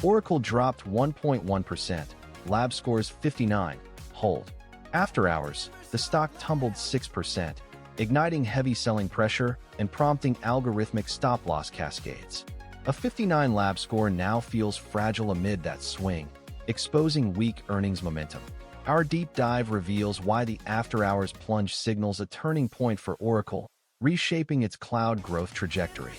Oracle dropped 1.1%, lab scores 59, hold. After hours, the stock tumbled 6%, igniting heavy selling pressure and prompting algorithmic stop-loss cascades. A 59 lab score now feels fragile amid that swing, exposing weak earnings momentum. Our deep dive reveals why the after-hours plunge signals a turning point for Oracle, reshaping its cloud growth trajectory.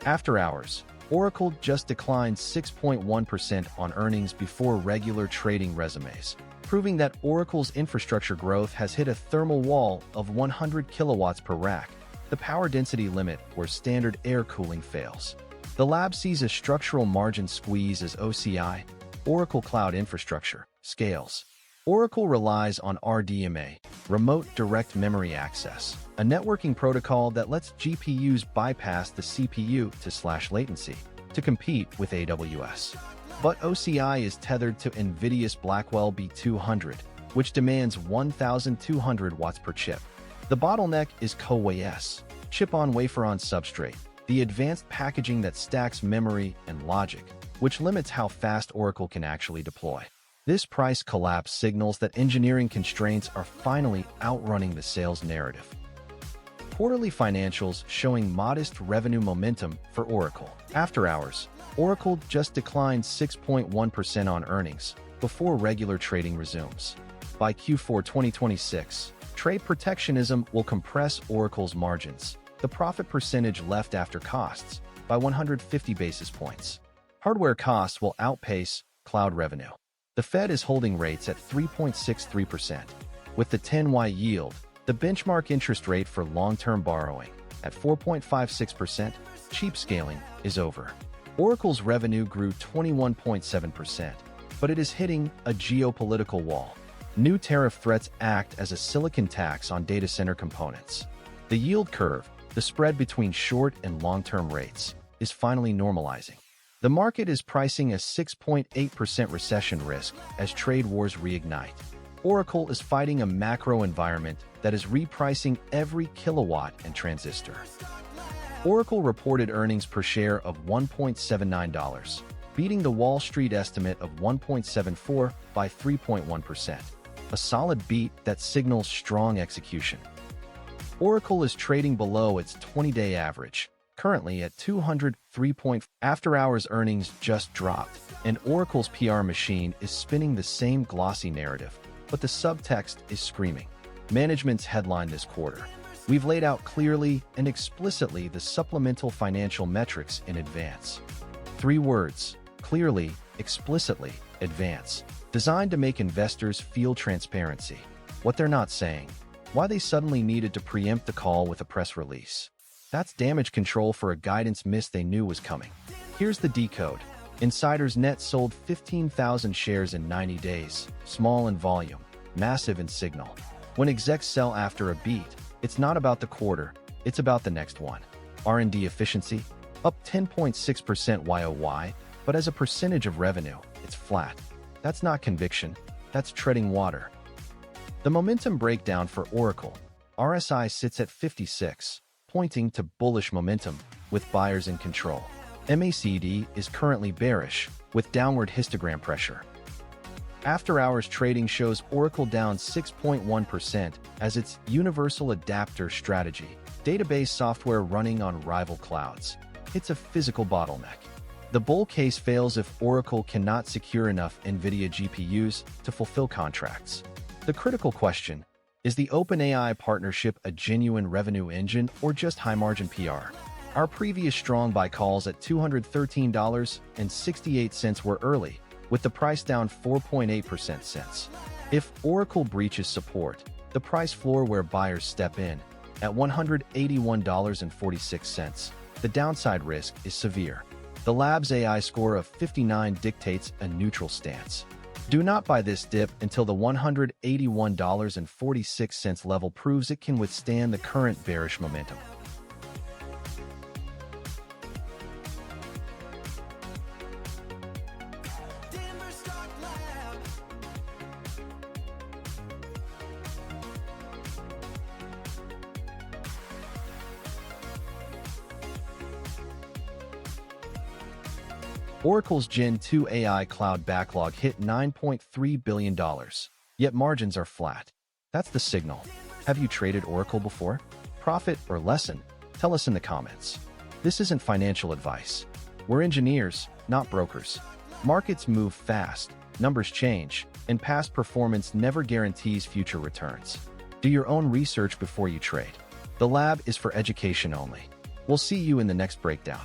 After hours, Oracle just declined 6.1% on earnings before regular trading resumes, proving that Oracle's infrastructure growth has hit a thermal wall of 100 kilowatts per rack, the power density limit where standard air cooling fails. The lab sees a structural margin squeeze as OCI, Oracle Cloud Infrastructure, scales. Oracle relies on RDMA, Remote Direct Memory Access, a networking protocol that lets GPUs bypass the CPU to slash latency to compete with AWS. But OCI is tethered to NVIDIA's Blackwell B200, which demands 1,200 watts per chip. The bottleneck is CoWAS, chip-on-wafer-on-substrate, the advanced packaging that stacks memory and logic, which limits how fast Oracle can actually deploy. This price collapse signals that engineering constraints are finally outrunning the sales narrative. Quarterly financials showing modest revenue momentum for Oracle. After hours, Oracle just declined 6.1% on earnings before regular trading resumes. By Q4 2026, trade protectionism will compress Oracle's margins, the profit percentage left after costs, by 150 basis points. Hardware costs will outpace cloud revenue. The Fed is holding rates at 3.63%. With the 10-year yield, the benchmark interest rate for long-term borrowing, at 4.56%, cheap scaling is over. Oracle's revenue grew 21.7%, but it is hitting a geopolitical wall. New tariff threats act as a silicon tax on data center components. The yield curve, the spread between short and long-term rates, is finally normalizing. The market is pricing a 6.8% recession risk as trade wars reignite. Oracle is fighting a macro environment that is repricing every kilowatt and transistor. Oracle reported earnings per share of $1.79, beating the Wall Street estimate of $1.74 by 3.1%, a solid beat that signals strong execution. Oracle is trading below its 20-day average, currently at 203. After-hours earnings just dropped, and Oracle's PR machine is spinning the same glossy narrative, but the subtext is screaming. Management's headline this quarter: we've laid out clearly and explicitly the supplemental financial metrics in advance. 3 words: clearly, explicitly, advance. Designed to make investors feel transparency. What they're not saying. Why they suddenly needed to preempt the call with a press release. That's damage control for a guidance miss they knew was coming. Here's the decode. Insiders net sold 15,000 shares in 90 days, small in volume, massive in signal. When execs sell after a beat, it's not about the quarter, it's about the next one. R&D efficiency, up 10.6% YOY, but as a percentage of revenue, it's flat. That's not conviction, that's treading water. The momentum breakdown for Oracle. RSI sits at 56, pointing to bullish momentum, with buyers in control. MACD is currently bearish, with downward histogram pressure. After-hours trading shows Oracle down 6.1% as its universal adapter strategy, database software running on rival clouds. It's a physical bottleneck. The bull case fails if Oracle cannot secure enough NVIDIA GPUs to fulfill contracts. The critical question: is the OpenAI partnership a genuine revenue engine or just high-margin PR? Our previous strong buy calls at $213.68 were early, with the price down 4.8% since. If Oracle breaches support, the price floor where buyers step in, at $181.46, the downside risk is severe. The lab's AI score of 59 dictates a neutral stance. Do not buy this dip until the $181.46 level proves it can withstand the current bearish momentum. Oracle's Gen 2 AI cloud backlog hit $9.3 billion, yet margins are flat. That's the signal. Have you traded Oracle before? Profit or lesson? Tell us in the comments. This isn't financial advice. We're engineers, not brokers. Markets move fast, numbers change, and past performance never guarantees future returns. Do your own research before you trade. The lab is for education only. We'll see you in the next breakdown.